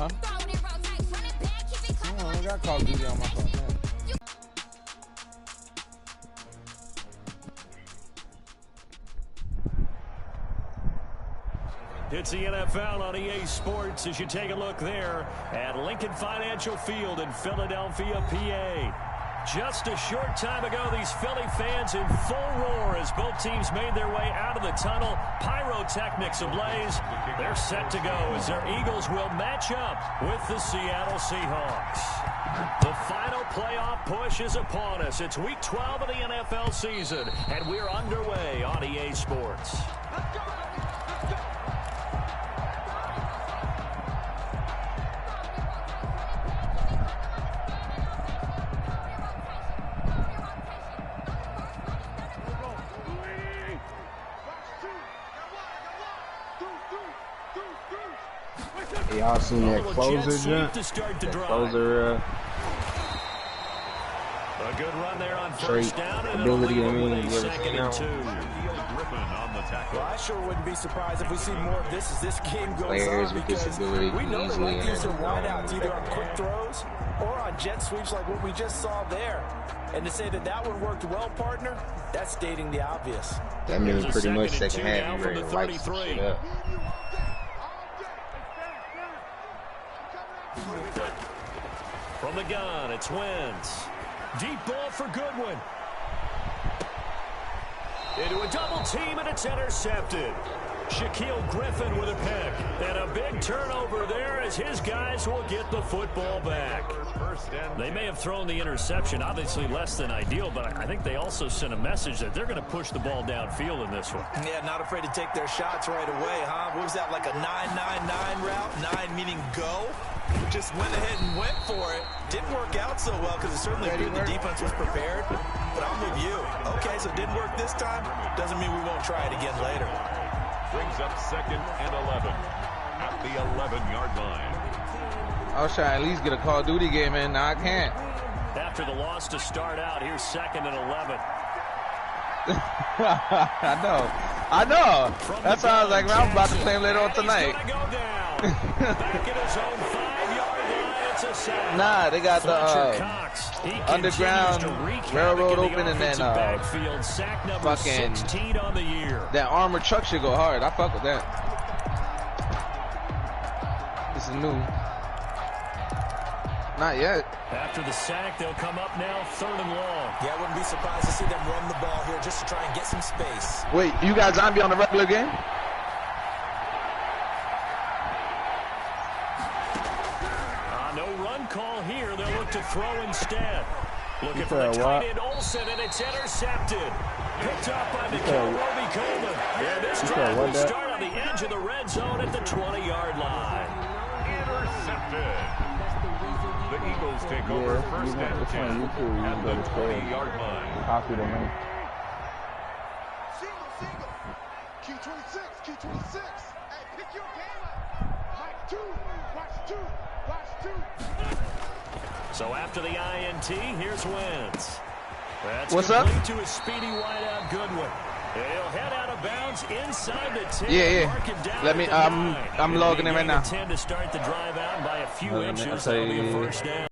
huh? Oh, I got Call of Duty on my phone. Man. It's the NFL on EA Sports as you take a look there at Lincoln Financial Field in Philadelphia, PA. Just a short time ago, these Philly fans in full roar as both teams made their way out of the tunnel. Pyrotechnics ablaze. They're set to go as their Eagles will match up with the Seattle Seahawks. The final playoff push is upon us. It's Week 12 of the NFL season, and we're underway on EA Sports. Let's go! Y'all seen that closer jump? That closer, a good run there on first down and ability. I mean, well, I sure wouldn't be surprised if we see more of this as this game goes players on, with because disability we know they like to use their enter. wideouts either on quick throws or on jet sweeps like what we just saw there. And to say that that one worked well, partner, that's stating the obvious. That means pretty much second half you ready to light some shit up. From the gun, it's Wentz. Deep ball for Goodwin. Into a double team, and it's intercepted. Shaquille Griffin with a pick. And a big turnover there as his guys will get the football back. They may have thrown the interception, obviously less than ideal, but I think they also sent a message that they're going to push the ball downfield in this one. Yeah, not afraid to take their shots right away, huh? What was that, like a 9-9-9 route? 9 meaning go? Just went ahead and went for it. Didn't work out so well because it certainly appeared the defense was prepared. But I'm with you. Okay, so it didn't work this time. Doesn't mean we won't try it again later. Brings up 2nd and 11 at the 11-yard line. I was trying to at least get a Call of Duty game in. Now I can't. After the loss to start out, here's 2nd and 11. I know. That's why I was like, man, I'm about to play him later on tonight. Back at his own 5-yard line, it's a sack. Nah, they got the underground railroad open, and then fucking 16 on the year. That armored truck should go hard. I fuck with that. This is new. Not yet. After the sack, they'll come up now 3rd and long. Yeah, I wouldn't be surprised to see them run the ball here just to try and get some space. Wait, you got Zombie on the regular game? No run call here. They'll look to throw instead. Looking for the tight end Olsen, and it's intercepted. Picked up by Mikael Roby-Coleman. And this drive will start on the edge of the red zone at the 20-yard line. Intercepted. The Eagles take over 1st and 10 at the 20-yard line. Copy the link. Q26, Q26. Hey, pick your game up. Mike 2, watch 2. So after the INT, here's Wentz. That's what's up? To a speedy wideout Goodwin. He'll head out of bounds inside the 10. Yeah. Let me. I'm logging in right now. 10 to start the drive out by a few inches. That'll be a first down.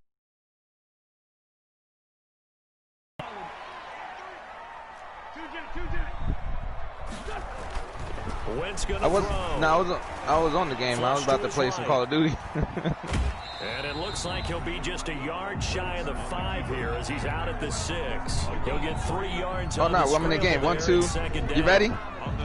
Wentz gonna throw. I was on the game. I was about to play some Call of Duty. And it looks like he'll be just a yard shy of the 5 here as he's out at the 6. He'll get 3 yards. Oh no, I'm in the game. 1, 2. You ready?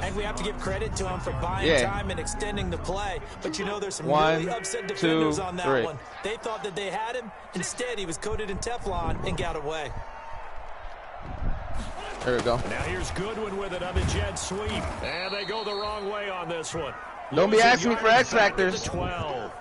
And we have to give credit to him for buying time and extending the play. But you know, there's some really upset defenders on that one. They thought that they had him. Instead, he was coated in Teflon and got away. There we go. Now here's Goodwin with it on the jet sweep. And they go the wrong way on this one. Don't be asking me for X factors. 12.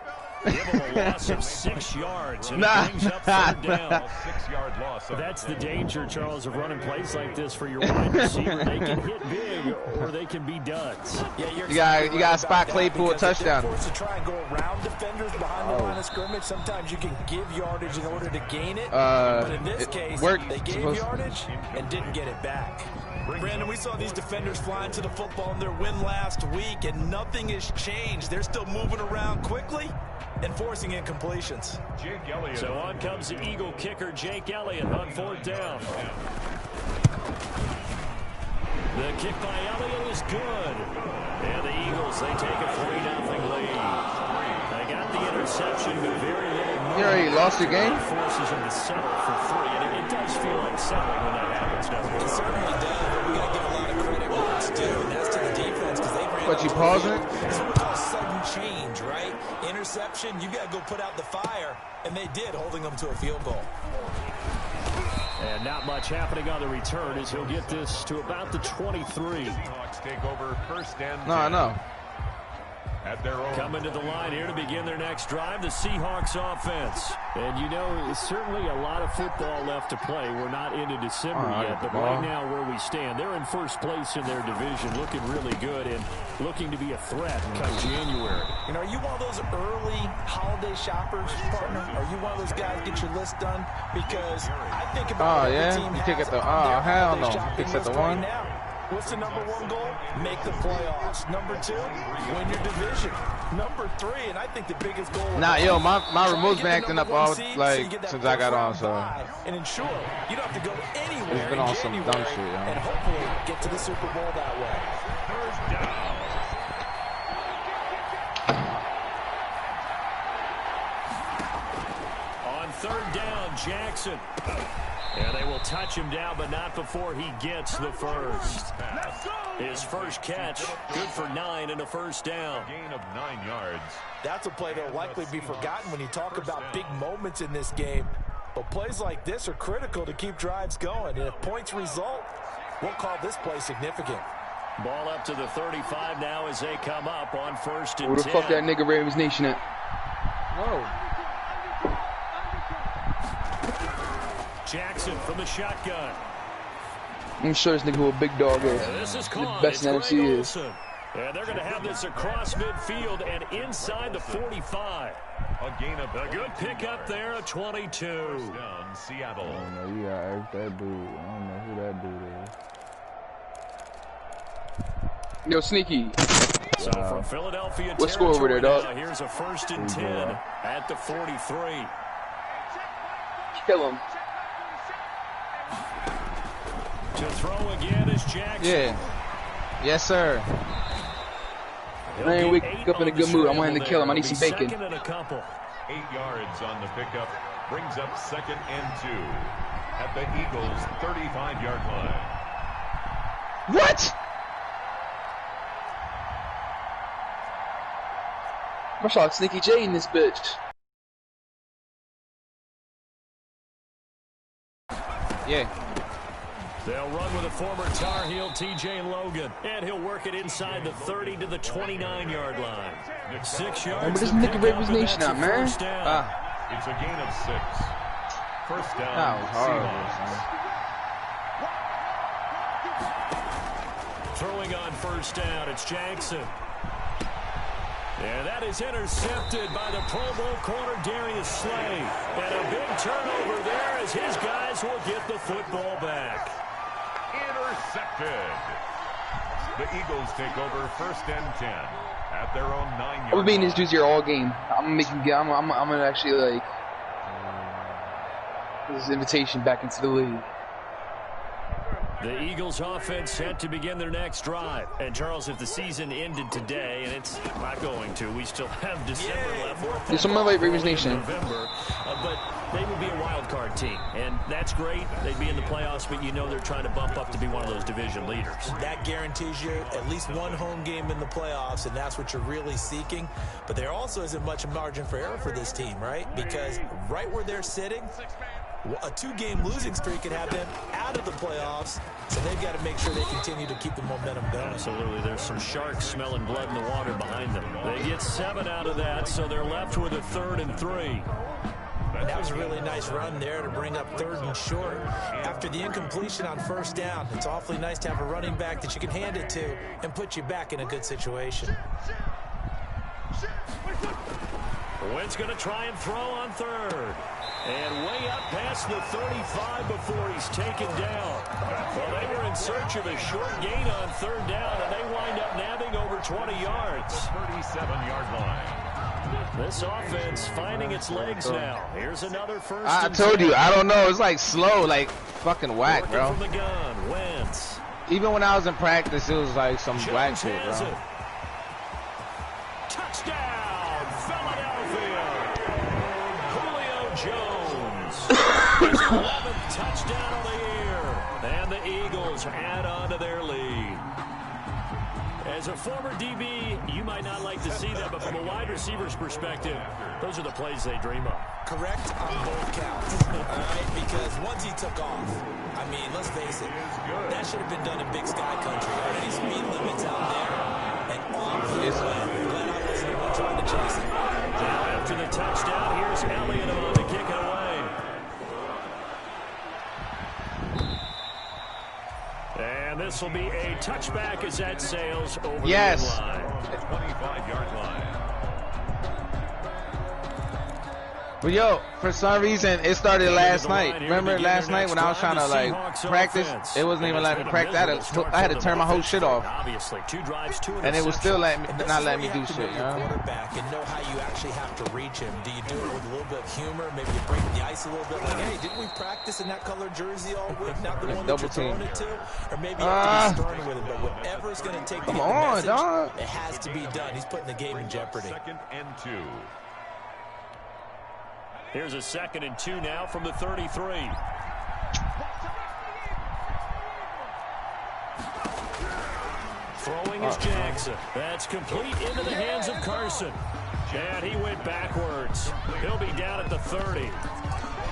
Give him a loss of 6 yards. And it brings up 3rd down. 6-yard loss. That's the danger, Charles, of running plays like this for your wide receiver. They can hit big or they can be duds. Yeah, you got to spot Claypool a touchdown. Forced to try and go around defenders behind the line of scrimmage. Sometimes you can give yardage in order to gain it. But in this case, they gave yardage and didn't get it back. Brandon, we saw these defenders flying to the football in their win last week, and nothing has changed. They're still moving around quickly and forcing incompletions. So on comes the Eagle kicker, Jake Elliott, on 4th down. The kick by Elliott is good. And the Eagles, they take a 3-0 lead. They got the interception, but very little more. You already lost the game? Forces them to settle for 3, and it does feel like settling when that happens, doesn't it? It certainly does, but we got to give a lot of credit where it's due, and that's to the defense, because they ran. But you pausing? It's what we call sudden change, right? Interception, you got to go put out the fire, and they did, holding them to a field goal. And not much happening on the return as he'll get this to about the 23. Seahawks take over 1st and 10. No, I know. At their own. Coming to the line here to begin their next drive, the Seahawks offense. And you know, it's certainly a lot of football left to play. We're not into December yet, but right now where we stand, they're in first place in their division, looking really good and looking to be a threat come January. You know, are you one of those early holiday shoppers, partner? Are you one of those guys get your list done? Because I think about yeah, you take it the hell no, it's at the one. Right now. What's the number 1 goal? Make the playoffs. Number 2, win your division. Number 3, and I think the biggest goal. Nah, yo, my remote's been acting up all like since I got on, so. And ensure you don't have to go anywhere. It's been on some dumb shit, yo. And hopefully get to the Super Bowl that way. 1st down. On 3rd down, Jackson. And they will touch him down, but not before he gets the first. His first catch, good for 9 and a 1st down. Gain of 9 yards. That's a play that will likely be forgotten when you talk about big moments in this game. But plays like this are critical to keep drives going. And if points result, we'll call this play significant. Ball up to the 35 now as they come up on 1st and 10. Where the fuck that nigga Ravens Nation at? Whoa. Jackson from the shotgun. I'm sure this nigga who a big dog is. This is The caught. best in It's NFC Greg is. Olsen. And they're going to have this across midfield and inside the 45. A gain of A good pickup there, a 22. 1st down, Seattle. I don't know, you gotta ask that dude. I don't know who that dude is. Yo, Sneaky. So from Philadelphia What score over there, territory dog? now, here's a 1st and 10 at the 43. Kill him. To throw again is Jackson. Yeah. Yes, sir. He'll I ain't get wake 8 up in a on good the mood. I want him to scramble kill him. I there. need some He'll be bacon. 2nd and a couple. 8 yards on the pickup. Brings up 2nd and 2. At the Eagles' 35-yard line. What? I saw Sneaky J in this bitch. Yeah. They'll run with a former Tar Heel, T.J. Logan, and he'll work it inside the 30 to the 29-yard line. 6 yards. Remember this to nigga pick Ravens up, and Nation that's out, a man. 1st down. It's a gain of 6. 1st down, That was horrible, Seahawks. Throwing on 1st down, it's Jackson. And that is intercepted by the Pro Bowl corner, Darius Slay. And a big turnover there as his guys will get the football back. Intercepted. The Eagles take over 1st and 10 at their own 9-yard line. I'm gonna be in this dude's ear all game. I'm gonna make him get. I'm gonna actually like his invitation back into the league. The Eagles offense set to begin their next drive. And Charles, if the season ended today, and it's not going to, we still have December left. There's some like Ravens Nation. November, but they would be a wild card team, and that's great. They'd be in the playoffs, but you know they're trying to bump up to be one of those division leaders. That guarantees you at least one home game in the playoffs, and that's what you're really seeking. But there also isn't much margin for error for this team, right? Because right where they're sitting, a 2-game losing streak could have them out of the playoffs, so they've got to make sure they continue to keep the momentum going. Absolutely. There's some sharks smelling blood in the water behind them. They get 7 out of that, so they're left with a 3rd and 3. And that was a really nice run there to bring up 3rd and short. After the incompletion on 1st down, it's awfully nice to have a running back that you can hand it to and put you back in a good situation. Wynn's going to try and throw on third. And way up past the 35 before he's taken down. Well, they were in search of a short gain on third down, and they wind up nabbing over 20 yards. 37-yard line. This offense finding its legs now. Here's another first. I told you, I don't know. It's like slow, like fucking whack, bro. From the gun, Wentz. Even when I was in practice, it was like some whack shit, bro. Touchdown, Philadelphia. Julio Jones. His 11th touchdown of the year. And the Eagles add on to their lead. As a former DB, you might not like to see that, but from a wide receiver's perspective, those are the plays they dream of. Correct on both counts, all right? Because once he took off, I mean, let's face it, that should have been done in Big Sky Country. Are there any speed limits out there? And off he went. Glad I wasn't the one trying to chase him. Now after the touchdown, here's Elliott on to kick it away. And this will be a touchback as that sails over the line. 25-yard line. But yo, for some reason, it started last night. Remember last night when I was trying to like practice? It wasn't even letting me practice. I had to turn my whole shit off. Obviously, 2 drives, 2 and it was still not letting me do shit. You know? Quarterback and know how you actually have to reach him. Do you do it with a little bit of humor? Maybe you break the ice a little bit. Like, hey, didn't we practice in that colored jersey all week? Not the one that you're throwing it to. Or maybe you have to be stern with him. But whatever is going to take the message, it has to be done. He's putting the game in jeopardy. 2nd and 2. Here's a 2nd and 2 now from the 33. Throwing is Jackson. That's complete into the hands of Carson. And he went backwards. He'll be down at the 30.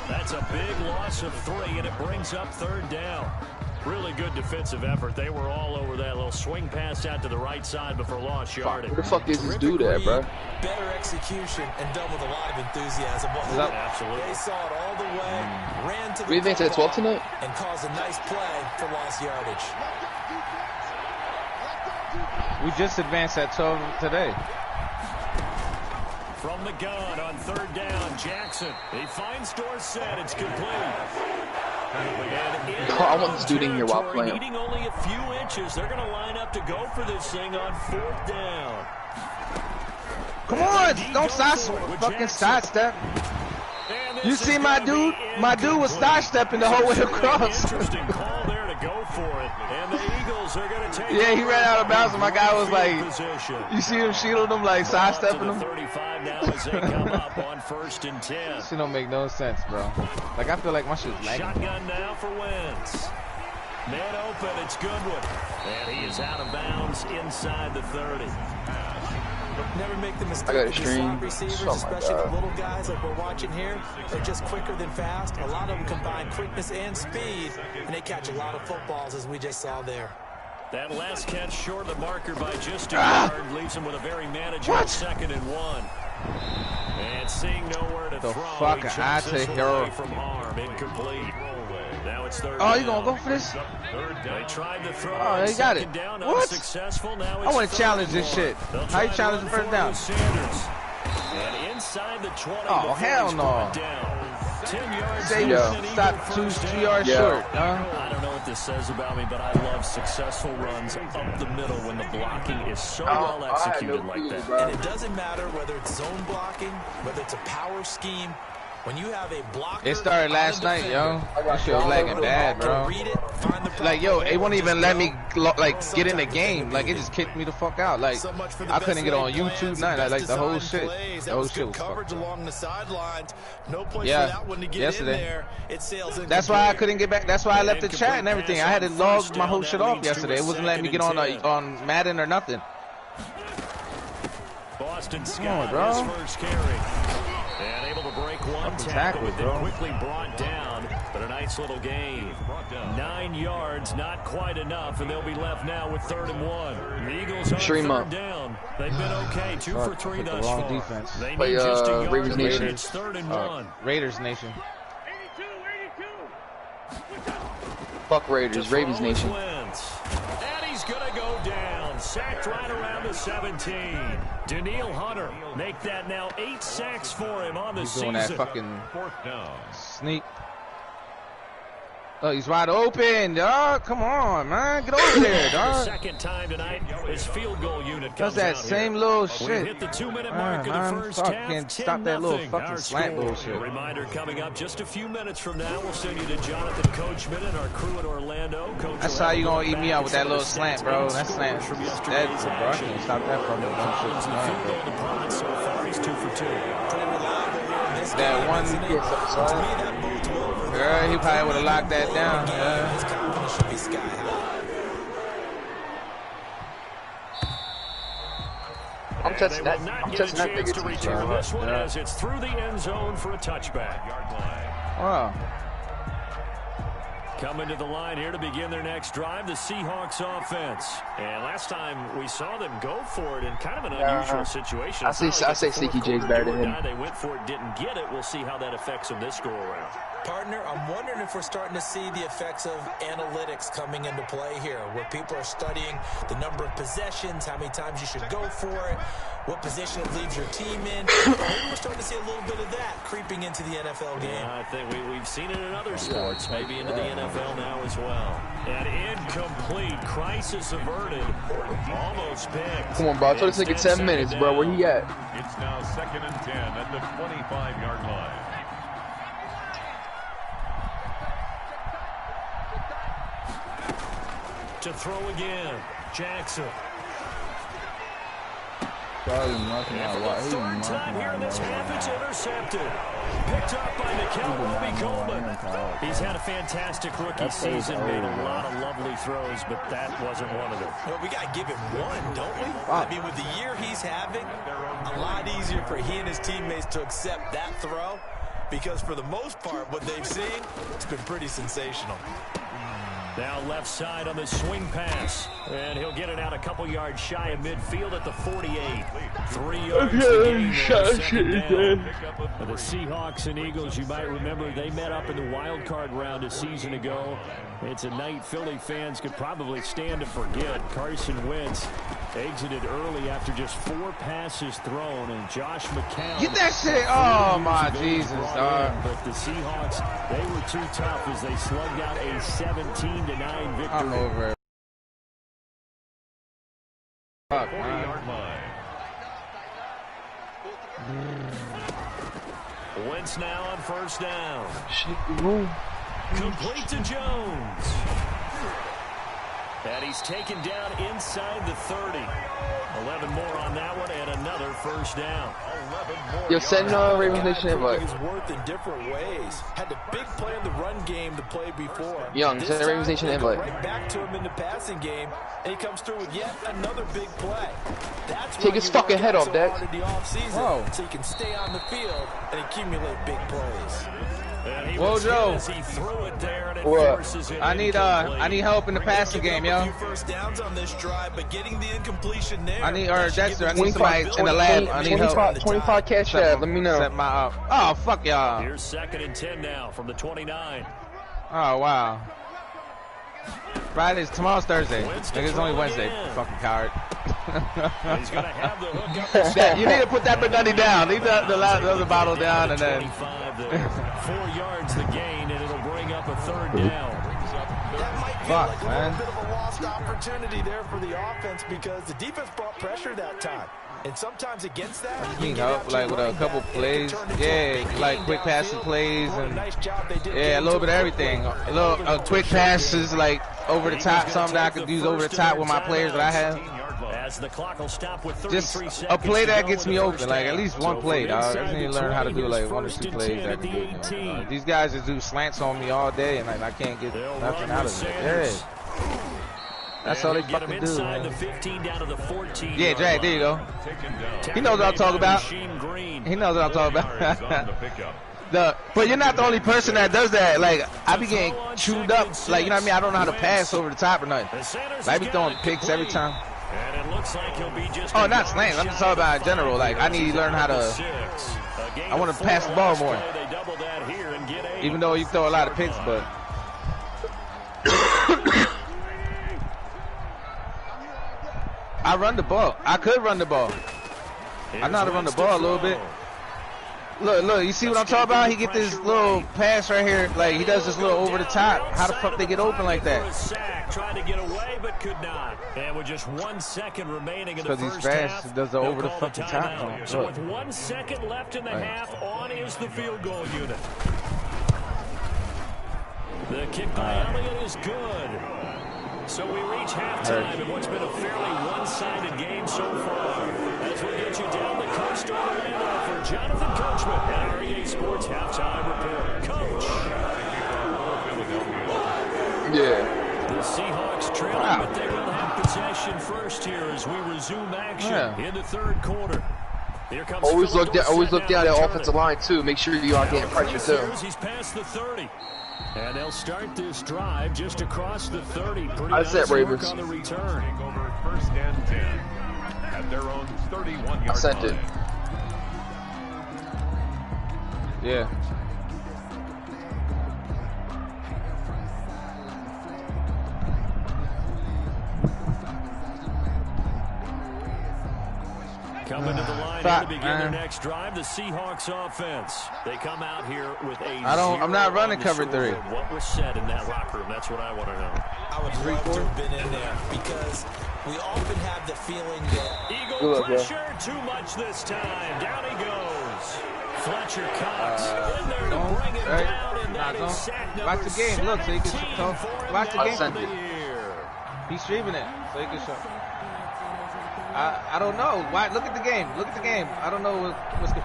That's a big loss of 3, and it brings up 3rd down. Really good defensive effort. They were all over that little swing pass out to the right side before lost yardage. Where the fuck is this dude at, bro? Better execution and done with a lot of enthusiasm. Absolutely. They saw it all the way, ran to the We advanced at 12 tonight? and caused a nice play for lost yardage. We just advanced at 12 today. From the gun on 3rd down, Jackson. He finds Dorsett. It's complete. I want this dude in here while playing. Needing only a few inches. They're going to line up to go for this thing on 4th down. Come on, don't fucking sidestep. You see my dude? My dude was sidestepping the whole way across. Interesting call there to go for it. And the Eagles are going to take Yeah, he ran out of bounds, and my guy was like, you see him shielding him, like sidestepping him? 35 now as they come up on 1st and 10. This shit don't make no sense, bro. Like, I feel like my shit's lagging. Shotgun now for Wentz. Man open, it's Goodwin. And he is out of bounds inside the 30. Never make the mistake. I got a with these stream. slot receivers, Oh my especially God. the little guys like we're watching here. They're just quicker than fast. A lot of them combine quickness and speed, and they catch a lot of footballs, as we just saw there. That last catch short of the marker by just a yard leaves him with a very manageable 2nd and 1. And seeing nowhere to The throw, fuck he I chucks this take one away her. from harm, incomplete. Now it's 3rd Oh, down. you gonna go for this? They tried to throw Oh, on they got 2nd it. down, What? unsuccessful. Now I it's want to 3rd challenge and this 1. shit. They'll How try you to challenge run the 1st for down? Sanders. And inside the 20 Oh, before hell he's no. brought down. 10 yards. Say Yo. stop 2 yards short, huh? I don't know what this says about me, but I love successful runs up the middle when the blocking is so well executed like that. And it doesn't matter whether it's zone blocking, whether it's a power scheme. When you have a blocker, It started last night, yo. That shit was lagging bad, bro. Like, yo, it won't even let me like get in the game. Like, it just kicked me the fuck out. Like, I couldn't get on YouTube, nothing. Like the whole shit. The whole shit was fucked up. along the sidelines. No place Yeah, for that one to get yesterday. in there. It sails in. That's why I couldn't get back. That's why I left the chat and everything. I had to log my whole shit off yesterday. It wasn't letting me get on Madden or nothing. Boston Come on, Scott, bro. his first carry. And able to break one tackle, but then quickly brought down. But a nice little gain. 9 yards, not quite enough, and they'll be left now with 3rd and 1. The Eagles on Stream 3rd up. down. They've been okay, 2 for 3 thus wrong far. defense. They Play, need just a yard Ravens to make Nation. it. It's 3rd and 1. Raiders Nation. Fuck Raiders. Ravens Nation. And he's going to go down. Sacked right around on the 17. Daniil Hunter make that now 8 sacks for him on the season. Doing that fucking 4th down. sneak. Oh, he's wide open, dog. Come on, man. Get over there, dog. Second time tonight, his field goal unit comes That's that out same here. little We shit. hit the 2-minute mark of the first fuck, half. can't stop that little 10-0 fucking our slant score. bullshit. A reminder coming up just a few minutes from now. We'll send you to Jonathan Coachman and our crew in Orlando. Coach That's how you gonna eat me out with that little slant, bro. That slant. That's bro. I can't stop that from the dumb shit. So far, he's 2 for 2. That one. Girl, he probably would have locked that down. His confidence should be sky high. I'm testing that. I'm testing that To nigga. return this one as it's through the end zone for a touchback. Wow. Coming to the line here to begin their next drive, the Seahawks offense. And last time we saw them go for it in kind of an unusual situation. I say Sneaky J's better than him. They went for it, didn't get it. We'll see how that affects them this go around. Partner, I'm wondering if we're starting to see the effects of analytics coming into play here, where people are studying the number of possessions, how many times you should go for it, what position it leaves your team in. Maybe we're starting to see a little bit of that creeping into the NFL game. Yeah, I think we've seen it in other sports, maybe into the NFL now as well. And incomplete, crisis averted, almost picked. Come on, bro. I told this nigga 7 minutes, bro. Where he at? It's now 2nd and 10 at the 25-yard line. To throw again, Jackson. Probably knocking out For wide. the He third knocking time here in this out half, it's wide. intercepted. Picked up by Nickel Roby-Coleman. He's had a fantastic rookie season, made a lot of lovely throws, but that wasn't one of them. Well, we got to give him one, don't we? I mean, with the year he's having, a lot easier for he and his teammates to accept that throw, because for the most part, what they've seen, it's been pretty sensational. Now left side on the swing pass. And he'll get it out a couple yards shy of midfield at the 48. 3 yards to gain there, second down. The Seahawks and Eagles, you might remember, they met up in the wild card round a season ago. It's a night Philly fans could probably stand to forget. Carson Wentz exited early after just 4 passes thrown, and Josh McCown. Get that shit. Oh, my Jesus, dog. But the Seahawks, they were too tough as they slugged out a 17-9 victory. I'm over it. Fuck, 40-yard line. Wentz now on first down. Shake the room. Complete to Jones. And he's taken down inside the 30. 11 more on that one and another first down. Yo, send Ravens Nation invite. His worth in different ways. Had the big play in the run game to play before. Young, This send time, Ravens Nation they go invite. right back to him in the passing game, and he comes through with yet another big play. That's Take why his you fucking work head out off, so Dex. hard in the offseason, Whoa. so you can stay on the field and accumulate big plays. And he Whoa, was hit Joe. as he threw it there, and it What? forces it I need incomplete. help in the passing game, yo. A few first downs on this drive, but getting the incompletion there. I need that should give Dexter. I him need somebody in the lab. I need help. 25 cash tab. Let me know. Set my up. Oh, fuck y'all. Here's 2nd and 10 now from the 29. Oh, wow. Friday's tomorrow's Thursday. Nigga, it's only Wednesday. Fucking coward. He's going to have the hook up. That, you need to put that Benutty down. Leave the other bottle down and then. 25 there. 4 yards the gain, and it'll bring up a third down. That might feel Fuck, like a man. little bit of a lost opportunity there for the offense because the defense brought pressure that time. And sometimes against that, Need help, like with a couple plays. Yeah, like quick passing plays and yeah, a little bit of everything. A quick passes, like over the top, something that I could use over the top with my players that I have. As the clock will stop with Just 33 seconds a play to that go gets in me the open, first like at half. least one So play, from dog. I inside just need to the learn how to 20, do like here's 1 or 1st 2 and plays 10 that I at can the do. 18. These guys just do slants on me all day, and like I can't get They'll nothing run out with of it. Sanders. Yeah. That's all they And he'll get fucking him do, inside man. the 15 down to the 14. Yeah, Jack, there you go. Taken down. He knows what I'm talking about. Machine Green. He knows what I'm talking Yards on about. the pickup. But you're not the only person that does that. Like, I be getting chewed up. Like, you know what I mean? I don't know how to pass over the top or nothing. Like, I be throwing picks every time. And it looks like he'll be just Oh, not slants. I'm just talking about in general. Like, I need to learn how to. I want to pass the ball more. Even though you throw a lot of picks, but. I run the ball. I could run the ball. I know how to run the ball a little bit. Look, you see what I'm talking about? He get this little pass right here, like he does this little over the top. How the fuck they get open like that? Trying to get away, but could not. And with just 1 second remaining in the first he's fast, half, he does the over the fucking top. So with 1 second left in the half, on is the field goal unit. The kick by Elliott is good. So we reach halftime in what's been a fairly one-sided game so far. As we get you down the coast to Orlando for Jonathan Coachman at our EA Sports Halftime Report. Coach. Yeah. The Seahawks trailing, but they will have possession first here as we resume action in the third quarter. Here comes always look down at the offensive line too. Make sure you are getting pressure too. He's past the 30. And they'll start this drive just across the 30. Pretty I said Ravens. on the return. Over first and 10 at their own 31-yard I sent it. Yeah. Coming to the line to begin their next drive, the Seahawks offense. They come out here with a I'm not running cover 3. What was said in that locker room? That's what I want to know. I would love to have been in there because we often have the feeling that Eagle pressure too much this time. Down he goes. Fletcher Cox in there to bring it down, and that is sack number watch the game. Look, so you can watch the game. He's streaming it, so you can show. I don't know. Why? Look at the game. Look at the game. I don't know what's good.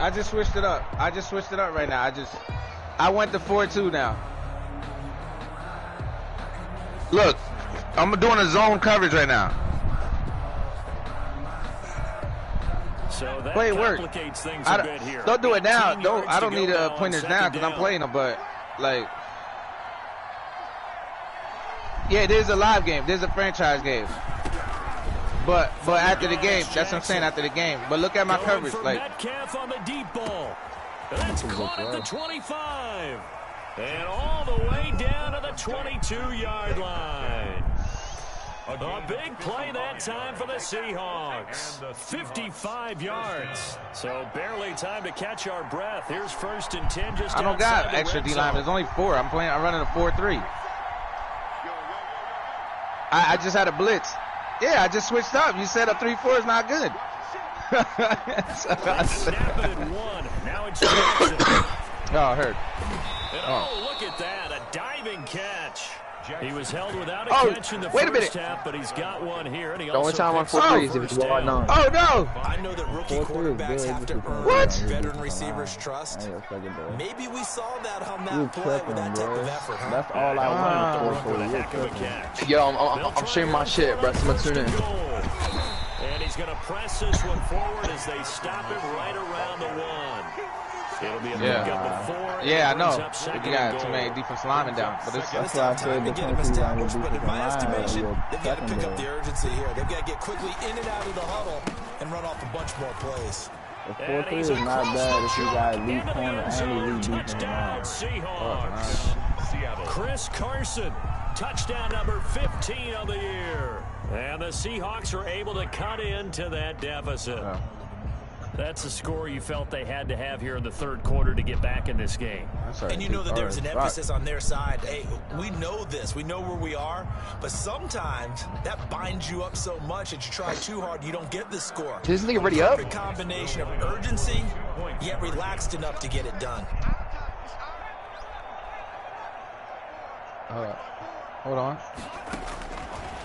I just switched it up. Right now. I went to 4-2 now. Look, I'm doing a zone coverage right now. So that complicates things a bit here. Don't do it now. I don't need pointers now because I'm playing them. But like. Yeah, it is a live game. There's a franchise game. But after the game, that's what I'm saying, after the game. But look at my coverage. Like Metcalf on the deep ball. That's caught at the 25. And all the way down to the 22-yard line. A big play that time for the Seahawks. 55 yards. So barely time to catch our breath. Here's first and 10 just I don't got extra D-line. There's only 4. I'm running a 4-3. I just had a blitz. Yeah, I just switched up. You said a 3-4 is not good. Snap it in one. Now it's Jackson. Oh, I heard. Oh, look at that. A diving catch. He was held without a catch in the first half, but he's got one here. And he the only also time on 4-3 is if it's wide 9. Oh, no. I know that rookie quarterbacks have to earn veteran receivers' trust. Maybe we saw that on that play with that type of effort, huh? That's all I want. Yo, I'm sharing my shit, bro. Someone tune in. And he's going to press this one forward as they stop him right around the 1. It'll be a pickup of 4. Yeah, I know. You got too many defensive linemen down. But that's why I said the defensive line will be but in my estimation, they've got to pick secondary. up the urgency here. They've got to get quickly in and out of the huddle and run off a bunch more plays. The 4-3 is not bad if you got elite corner and elite defense. Touchdown, Seahawks. Chris Carson, touchdown number 15 of the year. And the Seahawks are able to cut into that deficit. That's a score you felt they had to have here in the third quarter to get back in this game. And you know that there's an emphasis on their side. Hey, we know this. We know where we are. But sometimes that binds you up so much that you try too hard, you don't get the score. Isn't he already up? A combination of urgency, yet relaxed enough to get it done. Hold on.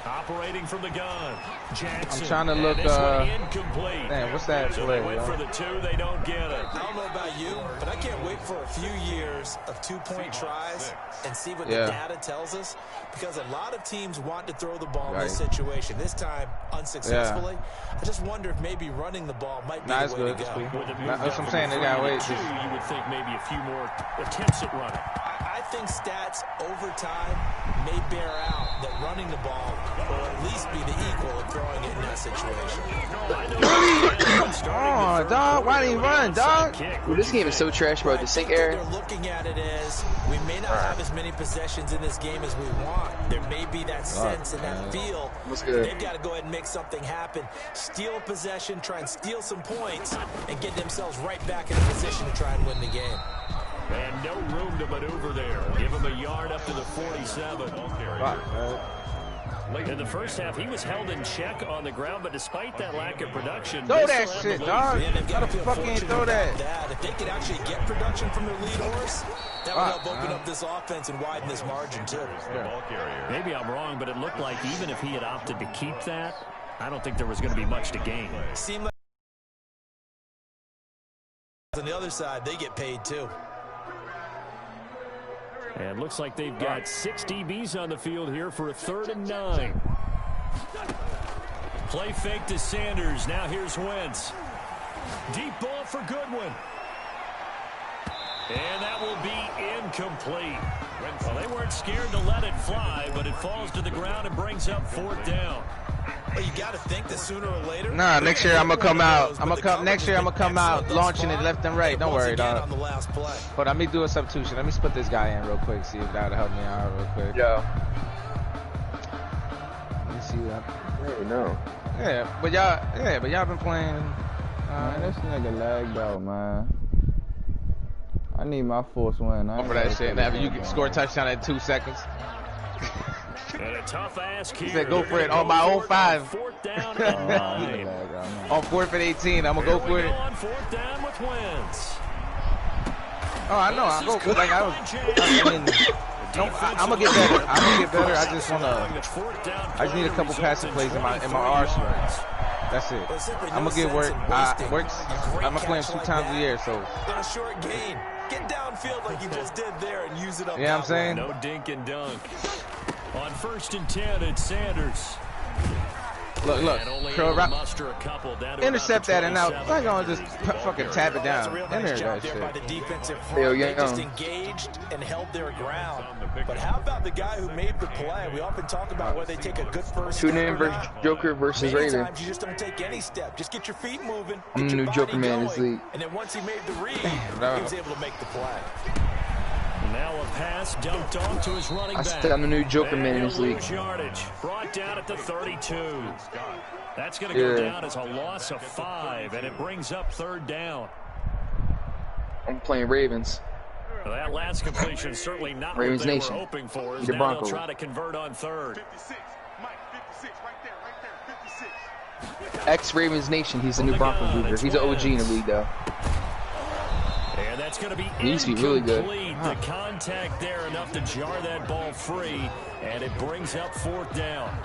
Operating from the gun, Jackson. I'm trying to look. Incomplete. Damn, what's that so play? They went for the 2. They don't get it. I don't know about you, but I can't wait for a few years of 2-point tries and see what the data tells us. Because a lot of teams want to throw the ball in this situation. This time, unsuccessfully. I just wonder if maybe runing the ball might be the way to go. That's what I'm saying. They got to wait. You would think maybe a few more attempts at running. I think stats over time may bear out that running the ball will at least be the equal of throwing it in that situation. Oh, on, dog. Why didn't he run, dog? Well, this game is so trash, bro. The sync error. They're looking at it as we may not have as many possessions in this game as we want. There may be that sense and that feel. They've got to go ahead and make something happen. Steal a possession, try and steal some points, and get themselves right back in a position to try and win the game. And no room to maneuver there. Give him a yard up to the 47. In the first half, he was held in check on the ground, but despite that lack of production, throw that shit, dog. How the fuck ain't throw that? If they could actually get production from their lead horse, that would help open up this offense and widen this margin too. Maybe I'm wrong, but it looked like even if he had opted to keep that, I don't think there was going to be much to gain. Seemed like on the other side, they get paid too. And looks like they've got 6 DBs on the field here for a 3rd and 9. Play fake to Sanders. Now here's Wentz. Deep ball for Goodwin. And that will be incomplete. Well, they weren't scared to let it fly, but it falls to the ground and brings up 4th down. Well, you got to think that sooner or later. Nah, next year I'm gonna come out. Next year I'm gonna come out launching it left and right. Don't worry, dog. But let me do a substitution. Let me split this guy in real quick. See if that'll help me out real quick. Yeah. Let me see that. Hey, no. Yeah, but y'all been playing. Man, this nigga lagged out, man. I need my force win. For that shit. Now, you can score a touchdown in 2 seconds. And a tough ask here. He said, go for it on my own 5. 4th down and 9. On 4th and 18, I'm gonna go for it. On 4th down with Wentz. Oh, I know. I go for like I'm gonna get better. I just need a couple passing plays in my arsenal. That's it. I'm gonna get work. I'm gonna play him 2 times a year, so. On a short gain, get downfield like you just did there and use it up. Yeah, I'm saying. No dink and dunk. On 1st and 10, it's Sanders. Look, curl route. Intercept that and out. I'm gonna just fucking tap it down. In there, that shit. By the defensive front, they just engaged and held their ground. But how about the guy who made the play? We often talk about whether they take a good first step. Tune in versus Joker versus Raven. Sometimes you just don't take any step. Just get your feet moving. I'm the new Joker man in this league. And then once he made the read, he was able to make the play. Now a pass dumped off to his running back. I'm the new Joker man in this league. Yardage brought down at the 32. That's going to go down as a loss of 5, and it brings up 3rd down. I'm playing Ravens. Well, that last completion certainly not Ravens what they Nation. were hoping for. The Now they'll Broncos. try to convert on 3rd. 56, Mike, 56, right there, 56. Ex-Ravens Nation. He's the new Broncos mover. He's an OG in the league, though. And that's going to be He used to be really good. The contact there enough to jar that ball free, and it brings up 4th down.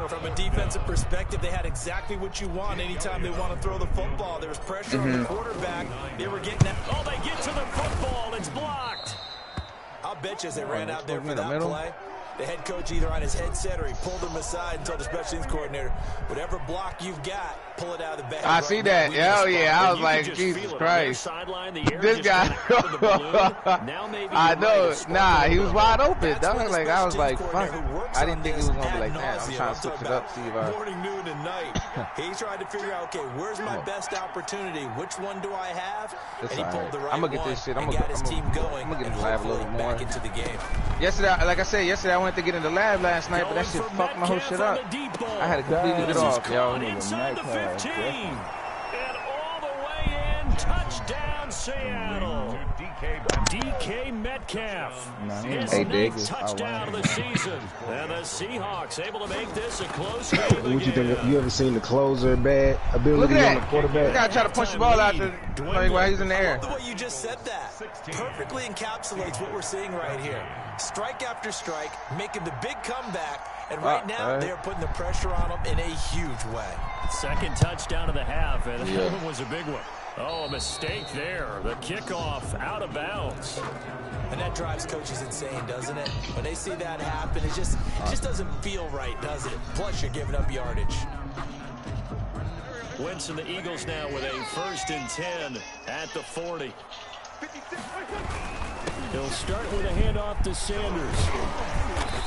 From a defensive perspective, they had exactly what you want anytime they want to throw the football. There was pressure on the quarterback. They were getting that. Oh, they get to the football. It's blocked. I'll bet you as they ran out there for that play, the head coach either on his headset or he pulled him aside and told the special teams coordinator, whatever block you've got, pull it out of the bag. I see that. Hell yeah. I was like, Jesus Christ. This guy. I know. Nah, he was wide open. Like, I was like, fuck. I didn't think he was going to be like that. I'm trying to switch it up, see if I. Morning, noon, and night. He tried to figure out, okay, where's my best opportunity? Which one do I have? And he pulled the right one. I'm going to get this shit. I'm going to get in the lab a little more. Back into the game. Yesterday, like I said, I went to get in the lab last night, but that shit fucked my whole shit up. I had to completely get off, yo. Inside the 15. And all the way in. Touchdown, Seattle. DK Metcalf. His ninth touchdown of the season. And the Seahawks able to make this a close game. What you think? You ever seen the closer bad ability on the quarterback? The guy try to punch the ball out there while he's in the air. The way you just said that perfectly encapsulates what we're seeing right here. Strike after strike, making the big comeback. And right now, they're putting the pressure on them in a huge way. Second touchdown of the half, and that one was a big one. Oh, a mistake there. The kickoff out of bounds. And that drives coaches insane, doesn't it? When they see that happen, it just doesn't feel right, does it? Plus, you're giving up yardage. Wentz and the Eagles now with a 1st and 10 at the 40. He'll start with a handoff to Sanders.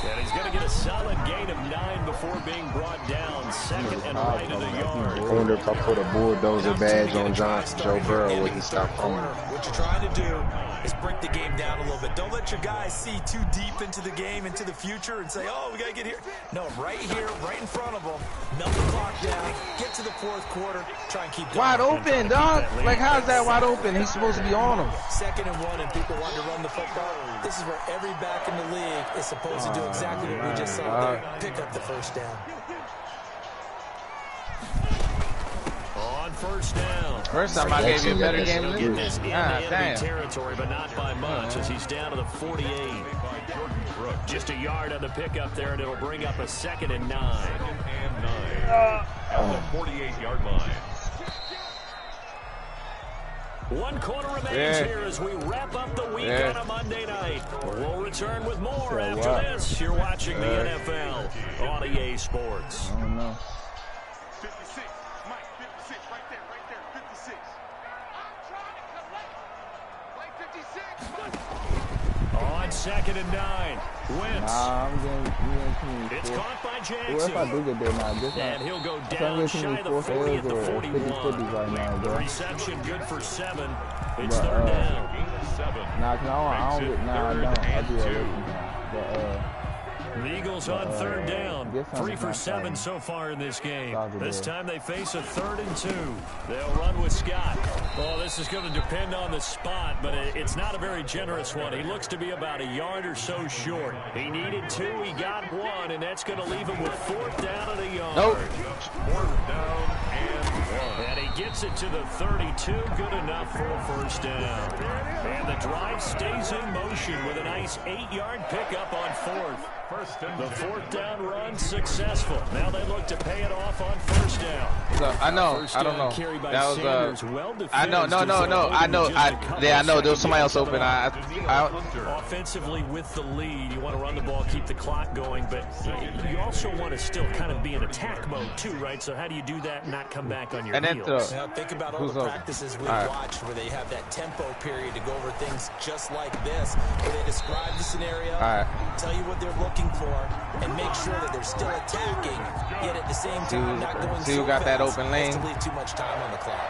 And he's going to get a solid gain of 9 before being brought down. Second and right of the yard. I wonder if I put a bulldozer badge on Joe Burrow when he stopped fumbling. What you're trying to do is break the game down a little bit. Don't let your guys see too deep into the game, into the future, and say, oh, we got to get here. No, right here, right in front of them. Melt the clock down. Get to the fourth quarter. Try and keep going. Wide open, dog. Like, how's that wide open? He's supposed to be on him. 2nd and 1, and people want to run the football. This is where every back in the league is supposed to do exactly what we just saw there. Pick up the first down. On first down. First time I gave you a better game than this. Damn. Territory, but not by much, as he's down to the 48. Just a yard on the pickup there, and it'll bring up a 2nd and 9. At the 48-yard line. 1 quarter remains here as we wrap up the week on a Monday night. We'll return with more after this. You're watching the NFL on EA Sports. I don't know. 56, Mike, 56, right there, 56. I'm trying to collect. Play 56, On 2nd and 9, Wentz. Nah, I'm getting It's caught by Well, Jackson. if I do get there now, this And he'll go I'm down getting shy of the 4 40 at fails the or 41. 50-50 right now, The bro. reception good for 7. It's But, 3rd down. Nah, cause I don't get, nah, I don't. I do that every time. But, The Eagles on 3rd down. guess I'm 3 for not 7 fighting. so far in this game. Soccer This ball. time they face a 3rd and 2. They'll run with Scott. Oh, this is going to depend on the spot, but it's not a very generous one. He looks to be about a yard or so short. He needed 2, he got 1, and that's going to leave him with 4th down at a yard. Nope. 4th down and 1. And he gets it to the 32. Good enough for a first down. And the drive stays in motion with a nice 8-yard pickup on 4th. The 4th down run successful. Now they look to pay it off on 1st down. So, I know. First I don't down know. carry by That was Sanders, well I know. No. defended, I know. just a couple I know. There was somebody else seconds open. Offensively with the lead, you want to run the ball, keep the clock going, but you also want to still kind of be in attack mode too, right? So how do you do that and not come back on your heels? Now think about all the practices we've watched where they have that tempo period to go over things just like this, where they describe the scenario, tell you what they're looking for, and make sure that they're still attacking, yet at the same time not going See so who got that fast open lane? as to leave too much time on the clock.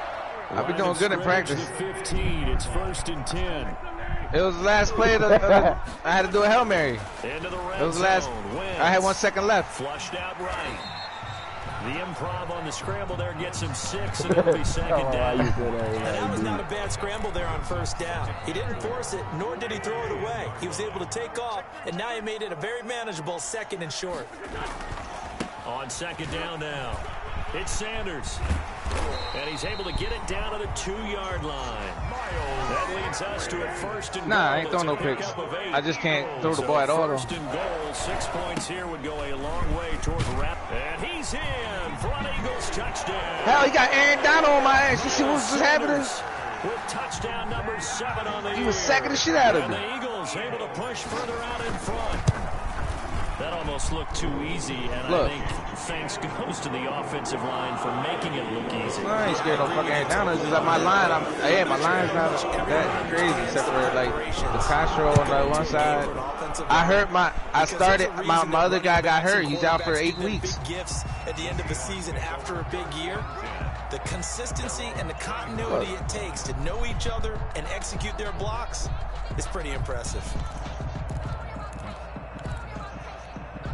I've been doing good in practice. 15. It's 1st and 10. It was the last play of the, I had to do a Hail Mary. Into the red It was the last. I had 1 second left. Flushed out right. The improv on the scramble there gets him 6, and it'll be 2nd down. And that was not a bad scramble there on 1st down. He didn't force it, nor did he throw it away. He was able to take off, and now he made it a very manageable 2nd and short. On 2nd down now, it's Sanders. And he's able to get it down to the 2-yard line. That leads us to a 1st and goal. Nah, I ain't throwing no picks. I just can't throw the ball at all. 1st and goal, 6 points here would go a long way toward wrap. And he's in for an Eagles touchdown. Hell, he got Aaron Donald on my ass. You see what was just happening? With touchdown number 7 on the year. He was sacking the shit out of And me. the Eagles able to push further out in front. That almost looked too easy, and I think thanks goes to the offensive line for making it look easy. I ain't scared no fucking Aaron Donald. It's just like my line. My line's not that crazy, except for like the Castro on the one side. I hurt my other guy got hurt. He's out for 8 weeks. Big gifts at the end of the season after a big year. The consistency and the continuity it takes to know each other and execute their blocks is pretty impressive.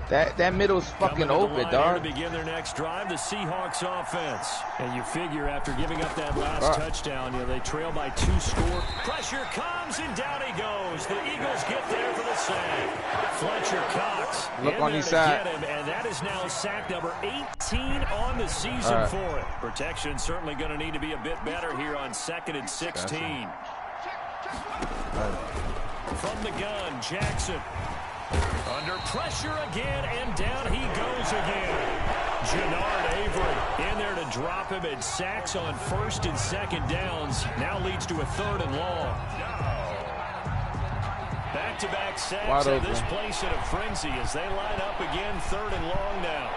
That middle's fucking open, dog. To begin their next drive, the Seahawks offense. And you figure after giving up that last touchdown, they trail by 2 scores. Pressure comes, and down he goes. The Eagles get there for the sack. Fletcher Cox Look on his side. Get him, and that is now sack number 18 on the season for it. Protection certainly going to need to be a bit better here on 2nd and 16. From the gun, Jackson. Under pressure again, and down he goes again. Jannard Avery in there to drop him, and sacks on 1st and 2nd downs. Now leads to a 3rd and long. Back-to-back sacks have this place in a frenzy as they line up again, 3rd and long now.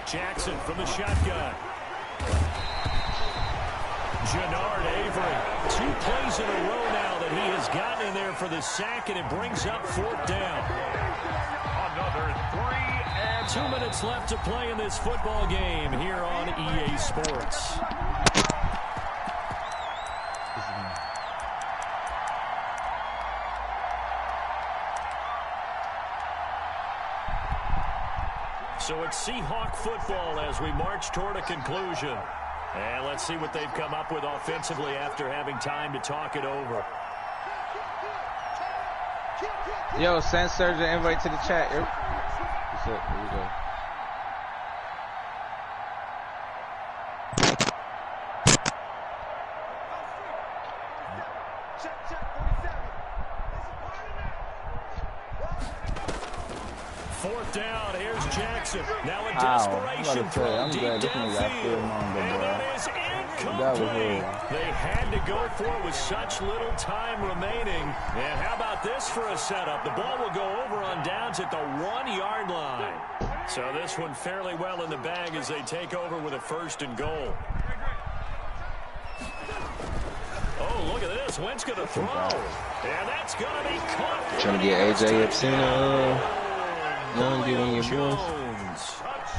Jackson from the shotgun. Gennard Avery. 2 plays in a row now that he has gotten in there for the sack, and it brings up 4th down. Another 3 and 2 minutes left to play in this football game here on EA Sports. So it's Seahawk football as we march toward a conclusion. And let's see what they've come up with offensively after having time to talk it over. Yo, send Serge an invite to the chat. What's up? Here we go. Fourth down, here's Jackson. Now a desperation throw deep downfield. And that is incomplete. They had to go for it with such little time remaining. And how about this for a setup? The ball will go over on downs at the 1-yard line. So this one fairly well in the bag as they take over with a 1st and goal. Oh, look at this. Wentz going to throw. And that's going to be caught. Trying to get AJ Epstein. Jones,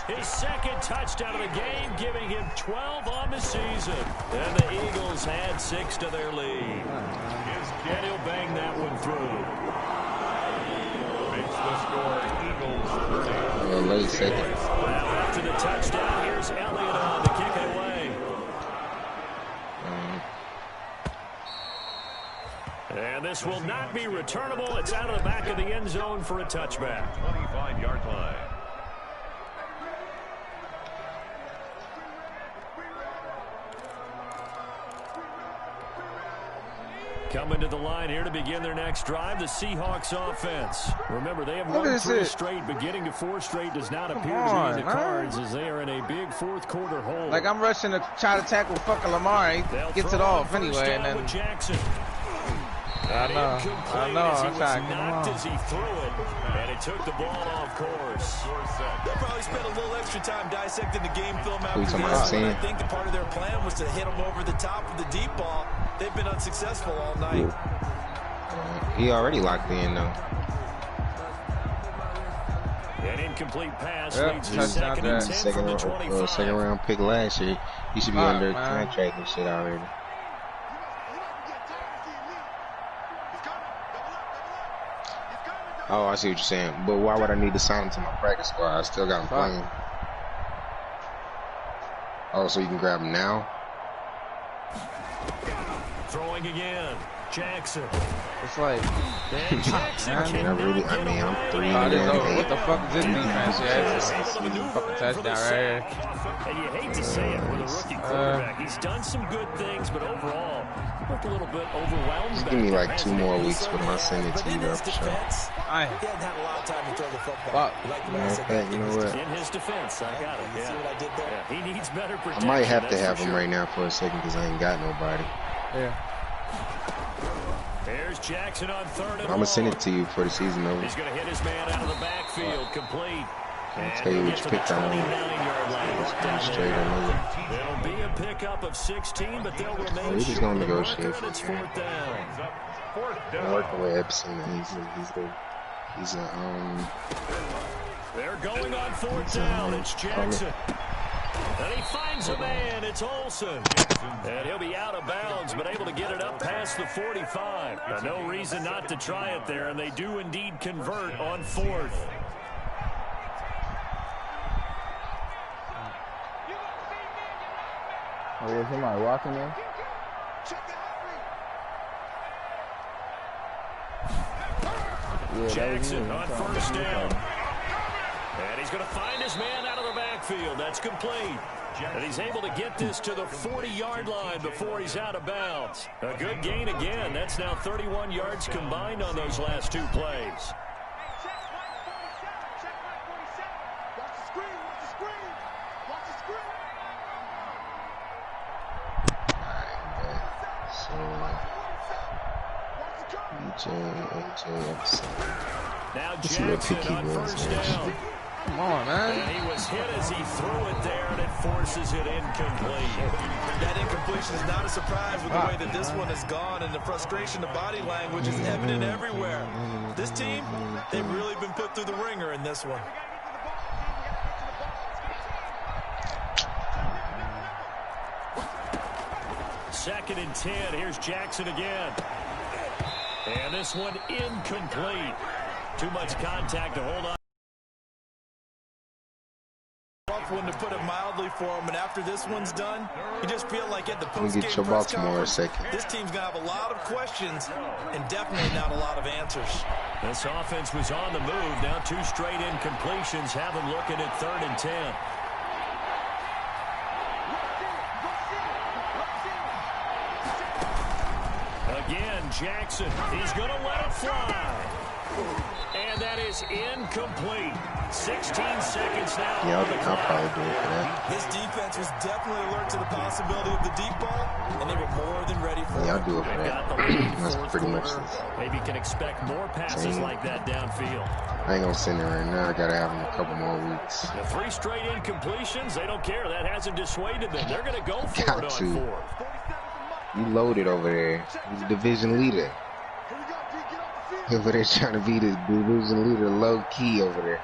his 2nd touchdown of the game, giving him 12 on the season. And the Eagles had 6 to their lead. And he'll bang that one through. makes the score Eagles 30. Late second. Now after the touchdown, here's Elliott on to kick it away. And this will not be returnable. It's out of the back of the end zone for a touchback. 25-yard line. Coming to the line here to begin their next drive, the Seahawks offense. Remember, they have won 3 straight, but getting to 4 straight does not appear to be in the cards as they are in a big 4th quarter hole. Like, I'm rushing to try to tackle fucking Lamar. He gets it off anyway, and then Jackson. I know. I'm trying to get him knocked off. as he threw it, and he took the ball off course. They'll probably spend a little extra time dissecting the game film after talking this. about, But I think the part of their plan was to hit them over the top of the deep ball. They've been unsuccessful all night. He already locked in, though. An incomplete pass leads to 2nd and 10 from the 25. Second round pick last year. He should be under contract and shit already. Oh, I see what you're saying. But why would I need to sign him to my practice squad? I still got him playing. Oh, so you can grab him now? Throwing again. Jackson. It's like, And Jackson cannot get I'm 3 what the fuck is this defense? Yeah, it's fucking touchdown right here. And you hate to say it with a rookie quarterback. He's done some good things, but overall, he looked a little bit overwhelmed. Just give me like 2 more weeks with my send it to you, though, for sure. He hadn't had a lot of time to throw the football. You know what? In his defense, I got it. See what I did there? Yeah, he needs better protection. I might have to have that's him for right now for a second because I ain't got nobody. Yeah. There's Jackson on 3rd and I'm going to send it to you for the season, though. He's going to hit his man out of the backfield, complete. I'll tell you which pick I want. Straight on over. There'll be a pickup of 16, but they'll remain. We're just going to negotiate for for it. 4th down. I'm working with Epson. They're going on 4th down. It's Jackson. And he finds a man. It's Olsen. And he'll be out of bounds, but able to get it up past the 45. Now, no reason not to try it there, and they do indeed convert on 4th. Oh, was somebody walking there? Yeah, Jackson on 1st down. And he's going to find his man out of the backfield. That's complete. And he's able to get this to the 40-yard line before he's out of bounds. A good gain again. That's now 31 yards combined on those last 2 plays. Now Jackson on 1st down. Come on, man. And he was hit as he threw it there, and it forces it incomplete. That incompletion is not a surprise with the way that this one has gone, and the frustration, the body language is evident everywhere. This team, they've really been put through the ringer in this one. Second and 10. Here's Jackson again. And this one incomplete. Too much contact to hold on. Rough one, to put it mildly, for him. And after this one's done, you just feel like at the post-game get your press Baltimore a conference, second. this team's going to have a lot of questions and definitely not a lot of answers. This offense was on the move. Now 2 straight incompletions have them looking at 3rd and 10. Again, Jackson. He's going to let it fly. And that is incomplete. 16 seconds now. Yeah, I'll probably do it for that. This defense was definitely alert to the possibility of the deep ball, and they were more than ready for it. Yeah, I'll do it for that. That's pretty much it. Maybe you can expect more passes like that downfield. I ain't gonna send it right now. I gotta have him a couple more weeks. The 3 straight incompletions, they don't care. That hasn't dissuaded them. They're going to go for it on 4th. You loaded over there. He's the division leader. Over there trying to be the division leader low key over there.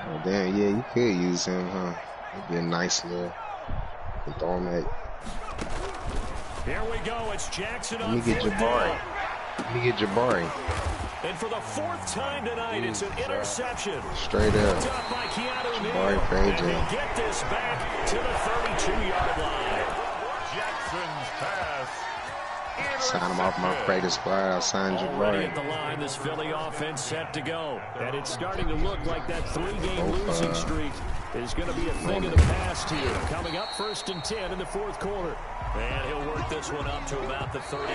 Oh, damn, yeah, you could use him, huh? It'd be a nice little throw him at. Here we go. It's Jackson on Let me get Jabari. Let me get Jabari. And for the 4th time tonight, it's an interception. Straight up. Jabari for AJ. And we get this back to the 32-yard line. Jackson's pass. Sign him off my practice squad. I'll sign Already Jabari. at the line, this Philly offense set to go. And it's starting to look like that 3-game losing streak is going to be a thing of the past here. Coming up 1st and 10 in the 4th quarter. And he'll work this one up to about the 38.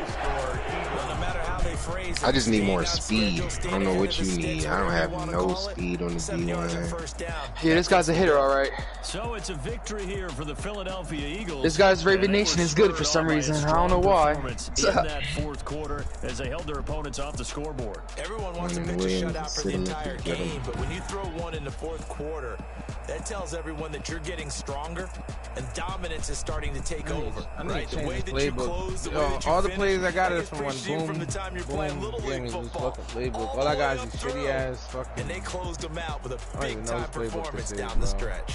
No matter how they phrase it, I just need more speed. I don't know what you need. I don't have no speed on the D1. Yeah, this guy's a hitter, all right. So it's a victory here for the Philadelphia Eagles. This guy's Raven Nation is good for some reason. I don't know why. In that 4th quarter, as they held their opponents off the scoreboard. Everyone wants to pitch a shutout for the entire game, but when you throw one in the 4th quarter, that tells everyone that you're getting stronger and dominance is starting to take over. Right? The way that you close, the way that you all the finish, plays I got is from when appreciate boom, from the time you're playing Little give me League this football. fucking playbook. All I got is these shitty ass fucking. And they closed them out with a don't even know big-time this playbook performance this is, down the bro. stretch.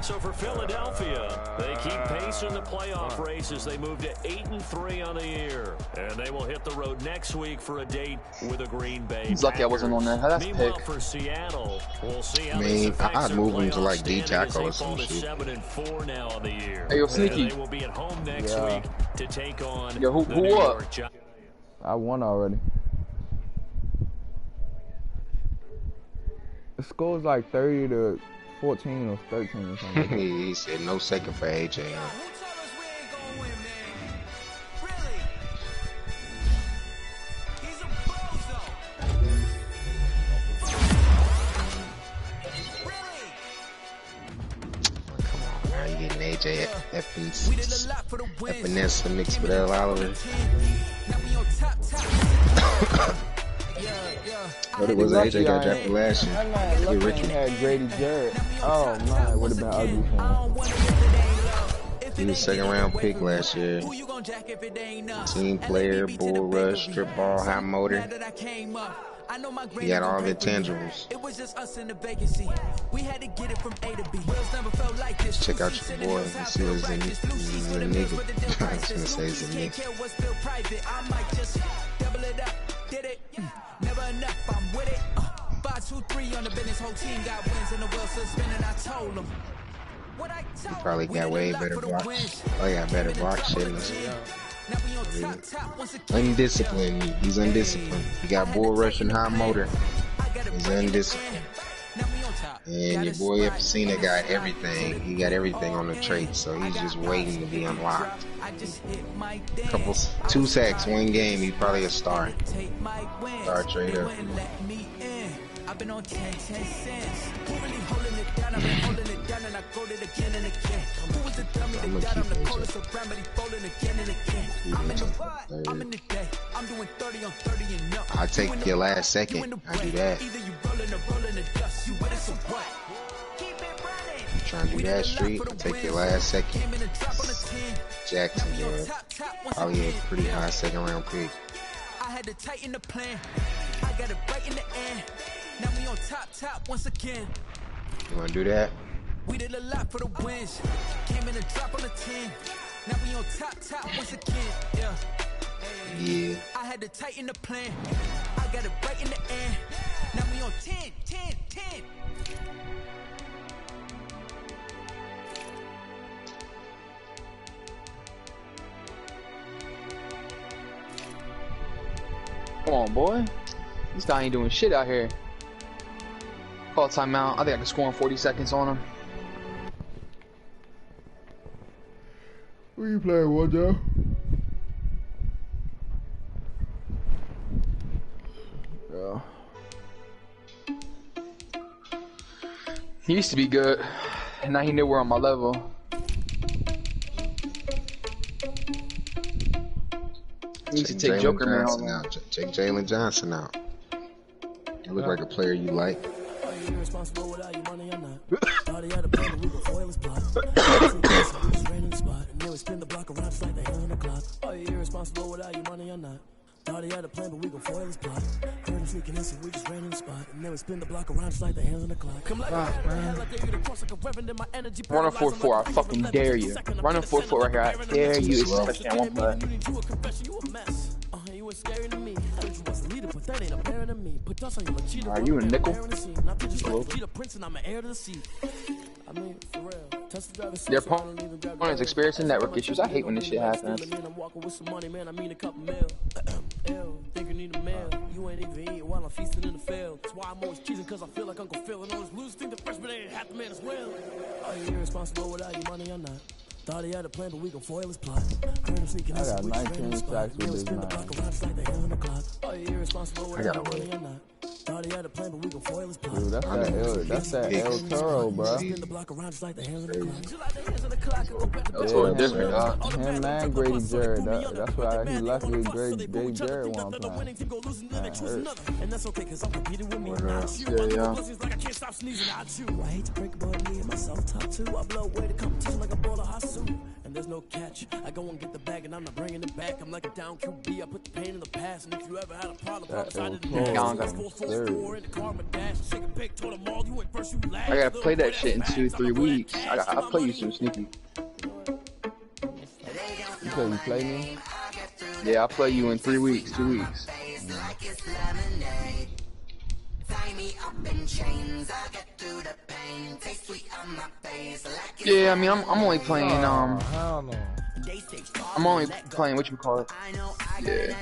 So for Philadelphia, they keep pace in the playoff race as they move to 8-3 on the year. And they will hit the road next week for a date with a Green Bay He's lucky I wasn't on that. That's a Meanwhile, pick. for Seattle, we'll see how I this mean, affects I'd their move him to, playoff like, D standing as tackle they or some fall to shit. 7-4 now on the year. Hey, yo, Sneaky. And they will be at home next week to take on Yo, the who New up? York Giants. I won already. The score's like 30 to 14 or 13 or something. He said no second for AJ. Come on, now you getting AJ Epinesa mixed with L. Oliver. What it was AJ got drafted last year. That man lucky Richard. had Grady Jarrett. Oh man, it would have been ugly for him. He was second round pick last year. Team player, bull rush, strip ball, high motor. He had all the intangibles. It was just us in the vacancy. We had to get it from A to B. Wheels never felt like this. Check out your boy and see what's in it. He's a nigga. I was gonna say he's a nigga. I might just double it up. Did it? Never enough. I'm with it. 5, 2, 3 on the business. Whole team got wins and the wheels still spinning. I told them. He probably got way better block. Oh, he got better block shit. Undisciplined. He's undisciplined. He got bull rush and high motor. He's undisciplined. And your boy Epicena got everything. He got everything on the trait, so he's just waiting to be unlocked. Couple, 2 sacks, 1 game. He's probably a star. Star trader. I've been on 10 cents. Who really holding it down? I've been holding it down and I go to it again and again. I'm gonna keep it. I take your last second. I do that. You trying to do that street? I take your last second. Jackson, yeah. Probably a pretty high second round pick. I had to tighten the plan. I got it right in the end. Now we on top once again. You wanna do that? We did a lot for the wins. Came in and drop on the 10. Now we on top once again. Yeah. Yeah. I had to tighten the plan. I got it right in the end. Now we on 10. Come on, boy. This guy ain't doing shit out here. Call timeout. I think I can score in 40 seconds on him. Who you playing with, Joe? Yeah. He used to be good, and now he nowhere on my level. He needs to take Joker Man out. Take Jalen Johnson out. You look like a player you like. Thought he had a plan, but we gon' foil his plot. Heard him sneaking in, so we just ran in the spot. And then we spin the block around just like the hands on the clock. Come like Run a 4-4, I fucking dare you. Run a 4-4 right here, I dare you. Especially on one play. Are you a nickel? Their opponent's experiencing network issues. I hate when this shit happens. You ain't even eat while I'm feasting in the field. That's why I'm always cheesing, cause I feel like Uncle Phil. And always lose, think the freshman ain't half the man as well. Are you irresponsible without your money or not? Thought he had a plan, but we gon' foil his plot. Heard him sneaking in, so we just ran in the spot. Then we spin the block around just like the hands on the clock. Are you irresponsible without your money or not? Thought he had a plan, but we gon' foil his plot. Dude, that's that El Toro, bro. Spin the block around just like the hands on the clock. That's what different, huh? Him and Grady Jarrett. That's why he left with Grady Jarrett one playing. And that's okay, cause I'm competing with me. Yeah. I hate to break about me and myself top two. I blow away the competition like a ball of hot soup. And there's no catch. I go and get the bag and I'm not bringing it back. I'm like a down QB. I put the pain in the past. And if you ever had a problem, I didn't I gotta play that shit in 2-3 weeks. I'll play you some sneaky. You said you play me? Yeah, I'll play you in 3 weeks, 2 weeks. Yeah, I mean, I'm only playing, I'm only playing, whatchamacallit? Yeah.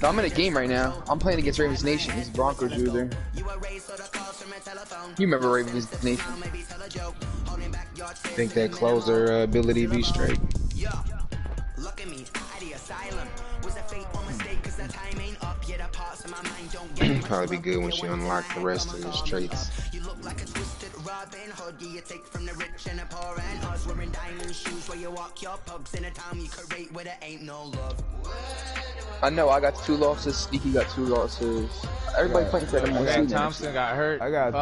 No, I'm in a game right now. I'm playing against Ravens Nation. He's Broncos user. You remember Ravens Nation? Think that closer ability be straight. Probably be good when she unlock the rest of his traits. I know I got 2 losses. Sneaky got 2 losses. Everybody playing for them. Okay, Thompson got hurt. I got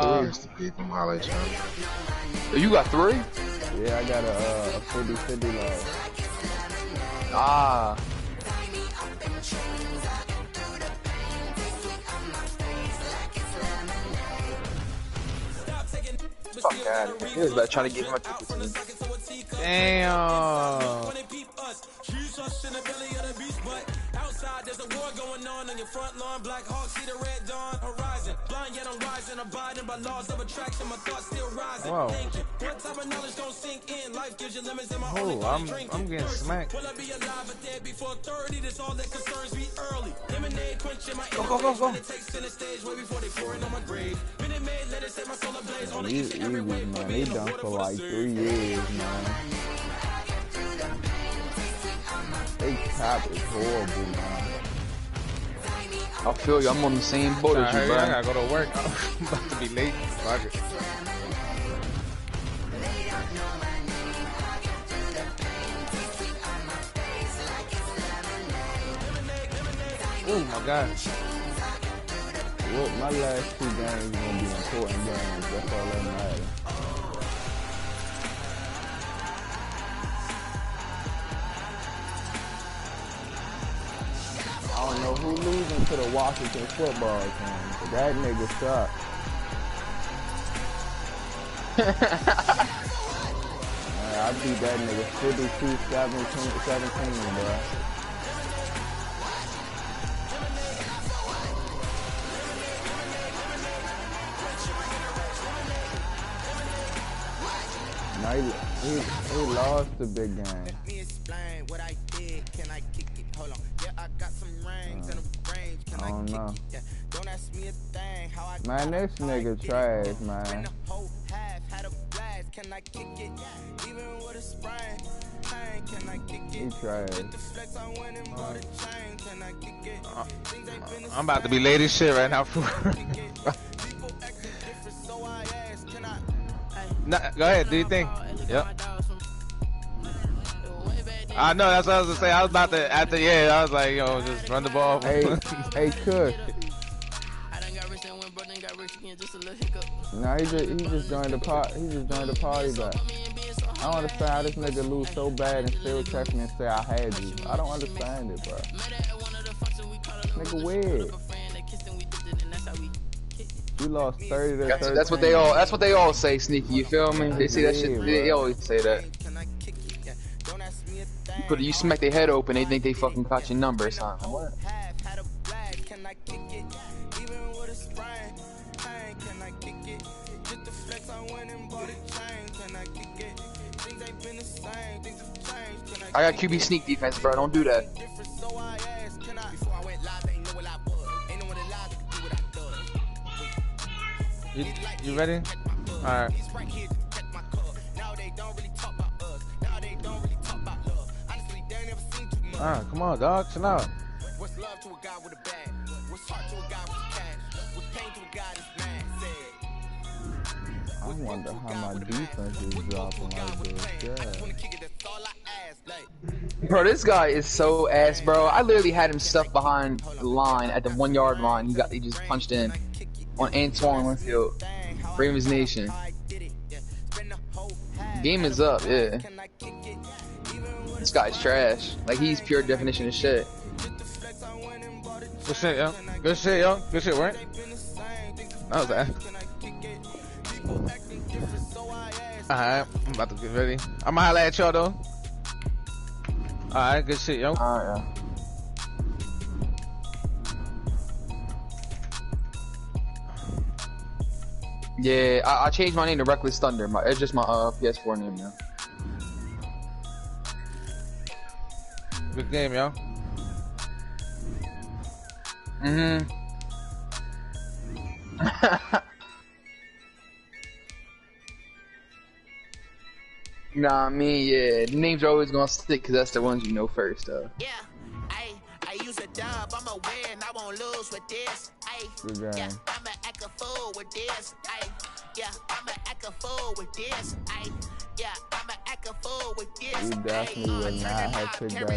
3. You got 3? Yeah, I got a 50-50 loss. Ah. Fuck that. He was about trying to get him a ticket. Damn. Outside, there's a war going on your front lawn. Black Hawk, see the red dawn horizon. Blind yet I'm rising, abiding by laws of attraction. My thoughts still rising. Whoa. What type of knowledge don't sink in? Life gives you limits in my I'm getting smacked. Will I be alive or dead before 30? That's all that concerns me early. Lemonade quenching my go. It takes center stage way before they pour it on my grave. Minute made, let it set my soul ablaze. On He done for like 3 years, man. They cap is horrible, man. I feel you. I'm on the same boat as you, bro. I gotta go to work. I'm about to be late. Fuck it. Oh my God. Well, my last 2 games gonna be important games. That's all that matters. I don't know who losing to the Washington football team, but that nigga sucks. Man, I beat that nigga 52-17, bro. No, he lost the big game. Let me explain what I did. Can I kick it? Hold on. Yeah, I got some rings and a range. Can I don't know. kick it? Don't ask me a thing. How I Man, this nigga trash, man. the whole half had a blast. Can I kick it? Even with a sprain. Can I kick it? He trash. The flex I went and bought a chain. Can I kick it? Things ain't been the I'm about to be late as shit right now. People acting different, so I asked, can I? Nah, go ahead, do you think? Yep. I know, that's what I was gonna say. I was about to, I was like, yo, just run the ball. Hey, Cook. Nah, he just joined the party. He just joined the party back. I don't understand how this nigga lose so bad and still text me and say I had you. I don't understand it, bro. Nigga weird. You lost 30 to 13. That's what they all say, Sneaky. You feel me? They say that shit. They always say that. You smack their head open, they think they fucking got your number or something. What? I got QB sneak defense, bro. Don't do that. You ready? Alright. Alright, come on, dog. Chill out. What's love to a guy with a bag? What's heart to a guy with cash? What's pain to a guy that's mad? I wonder how my defense is dropping like this. Bro, this guy is so ass, bro. I literally had him stuffed behind the line at the 1 yard line. He just punched in on Antoine Winfield. Ravens Nation. Game is up, yeah. This guy's trash. Like, he's pure definition of shit. Good shit, yo. Good shit, yo. Good shit, right? That was that. Alright, I'm about to get ready. I'ma holla at y'all though. Alright, good shit, yo. Alright, yeah. I changed my name to Reckless Thunder. It's just my PS4 name now. Good game, yo. Nah, I mean, yeah, the names are always gonna stick because that's the ones you know first, though. Yeah, I use a dub, I'm a win, I won't lose with this. Yeah, I'ma act a fool with this. Yeah, I'ma act a fool with this. Yeah, I'ma act a fool with this. You definitely would not have picked that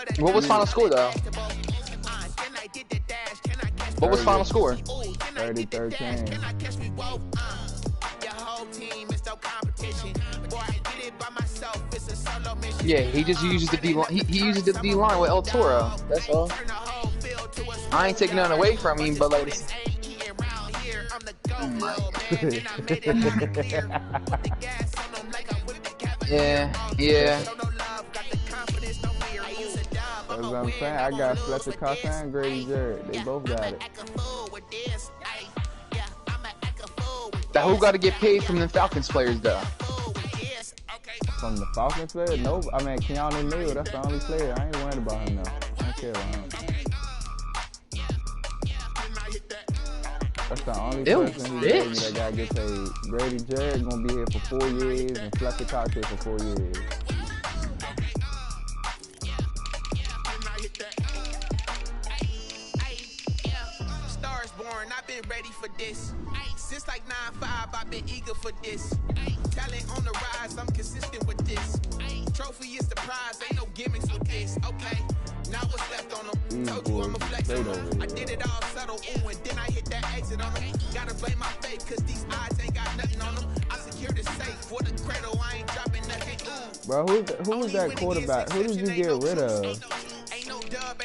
up. What was final score, though? What was final score? 30-13. Yeah, he just uses the D line. He uses the D line with El Toro. That's all. I ain't taking nothing away from him, but like. Yeah. That's what I'm saying. I got Fletcher Costa and Grady Jarrett. They both got it. That who got to get paid from the Falcons players, though? From the Falcons player? No, I mean Keanu Neal. That's the only player. I ain't worried about him though. I don't care about him. That's the only person who gave me that gotta get paid. Grady Jarrett gonna be here for 4 years, and Fletcher Cox here for 4 years. Stars born, I've been ready for this. Since like 9-5, I've been eager for this. Talent on the rise, I'm consistent with this. Trophy is the prize, ain't no gimmicks with this. Okay, now what's left on them? Told you I'm a flex on them. I did it all subtle, ooh, and then I hit that exit on them. Gotta blame my faith, cause these eyes ain't got nothing on them. I secured the safe for the cradle, I ain't dropping nothing. Bro, who was that quarterback? Who did you get rid of?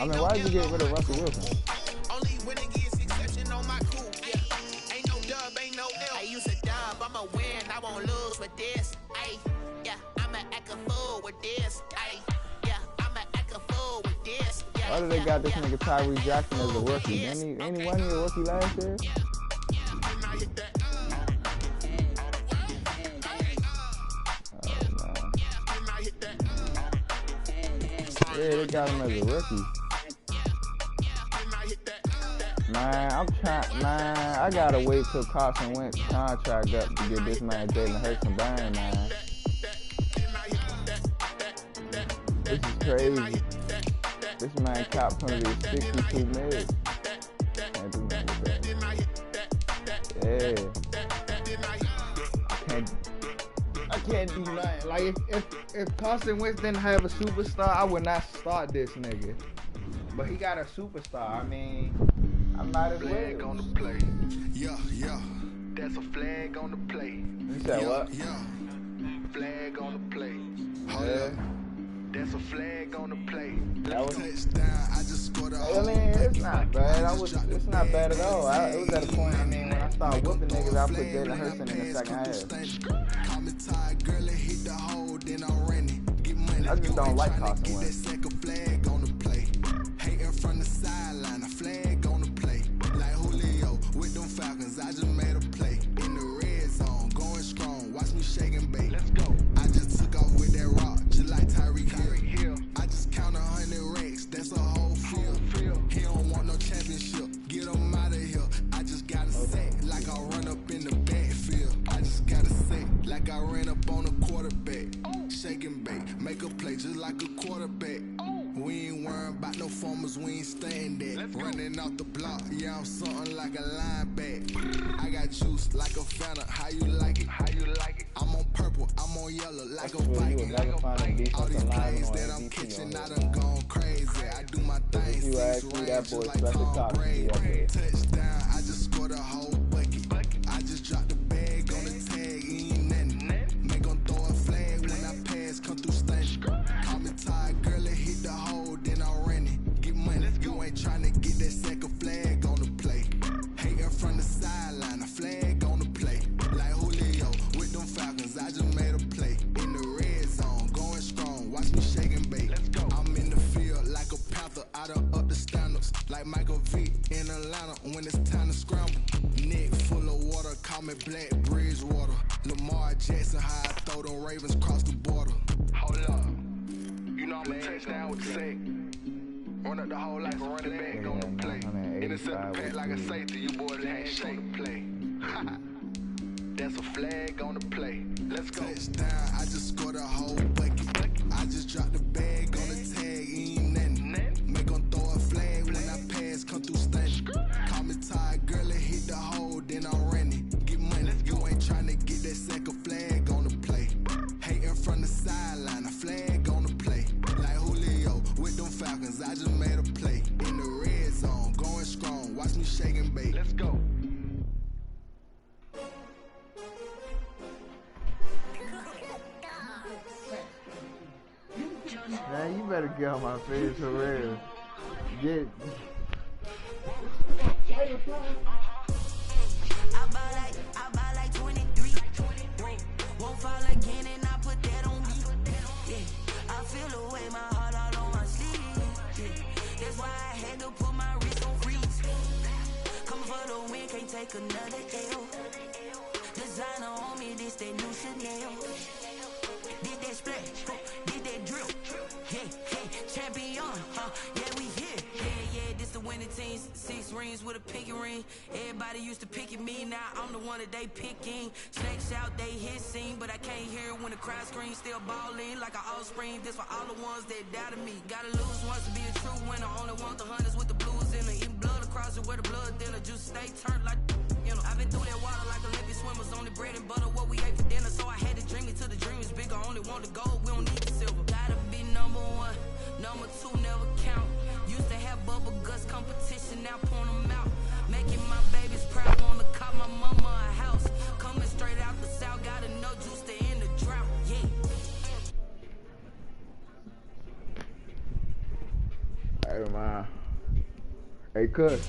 I mean, why did you get rid of Russell Wilson? Only winning is exception on my cool. Yeah. Ain't no dub, ain't no L. I use a dub, I'ma win, I won't lose with this. Ay, yeah, I'ma act a fool with this. Ay, yeah, I'ma act a fool with this. Yeah, why did they got this nigga Tyree Jackson as a rookie? Any one year rookie last year? Yeah, they got him as a rookie. Man, I gotta wait till Carson Wentz contract up to get this man Jalen Hurts and Bayern, man. This is crazy. This man cap penalty is 62 mil. Yeah. I can't do nothing. Like if Carson Wentz didn't have a superstar, I would not start this nigga. But he got a superstar. I mean, I'm not as flag on the play. Yeah, that's a flag on the play. You said what? Yeah, flag on the play. Hold up. That's a flag on the play. Touchdown, I just scored a I mean, it's not bad. It's not bad at all. It was at a point, I mean, when I started whooping niggas, I put Jalen Hurts in the second half. Call me tired, girl, and hit the hole, then I ran it. Get money. I just don't like Carson Wentz. That second flag on the play. Hating from the sideline, a flag on the play. Like Julio with them Falcons, I just made a play. In the red zone, going strong. Watch me shake and bake. Let's go. I just took off with that rock, just like Tyreek Hill. I just count 100 racks, that's a whole field. He don't want no championship, get him out of here. I just gotta say, like I run up in the backfield. I just gotta say, like I ran up on a quarterback. Shake and bake, make a play just like a quarterback. We ain't worrying about no formers, we ain't staying there. Running off the block, yeah, I'm something like a linebacker. I got juice like a Fanta, how you like it? I'm on purple, I'm on yellow like a Viking. All these plays that I'm catching, I done gone crazy. I do my thing, 6 range just like Tom Brady. Touchdown, I just scored a whole bucket. I just dropped the bag on the tag, ain't nothing. Make them throw a flag when I pass, come through stunning. Call me tired, girl, and hit the hole, then I ran it. Get money, you ain't tryna get that second flag on the play. Hating from the sideline, a flag on the play. Like Julio with them Falcons, I just made a play. In the red zone, going strong, watch me shake and bake. I'm in the field like a panther, I done up the standards. Like Michael Vick in Atlanta when it's time to scramble. Neck full of water, call me Black Bridgewater. Lamar Jackson, how I throw them Ravens cross the border. Hold up, you know I'm a touchdown with the sack. Run up the whole life, running back on the play. Intercept the pack like a safety, you boys ain't shake the play. That's a flag on the play. Let's go. Touchdown, I just scored a whole bucket. I just dropped the bag on the tag, ain't nothing. Make them throw a flag when I pass, come through stunning. Call me tired, girl, and hit the hole, then I ran it. Get money, you ain't tryna get that second flag on the play. Hating from the sideline, a flag on the play. Like Julio with them Falcons, I just made a play. In the red zone, going strong, watch me shake and bake. Let's go. Man, you better get on my face for real. Get. I buy like 23. Won't fall again and I put that on me. Yeah, I feel away my heart all on my sleeve. Yeah, that's why I had to put my wrist on freeze. Come for the win, can't take another L. Designer on me, this that new Chanel. Did that splash, did that drill. Yeah, champion, yeah, we here. Yeah, this the winning team. 6 rings with a pinky ring. Everybody used to picking me, now I'm the one that they picking. Snakes out, they hissing, but I can't hear when the crowd screams. Still balling like an offspring. This for all the ones that doubted me. Gotta lose once to be a true winner. Only want the hunters with the blues in it. Eating blood across it where the blood dinner. Just stay turned like I've been through that water like Olympic swimmers on the bread and butter. What we ate for dinner, so I had to dream it till the dream is bigger. Only want the gold, we don't need the silver. Gotta be number one, number two never count. Used to have bubble guts competition, now point them out. Making my babies proud, wanna call my mama a house. Coming straight out the south, got enough juice to end the drought. Yeah. Hey man. Hey cuz.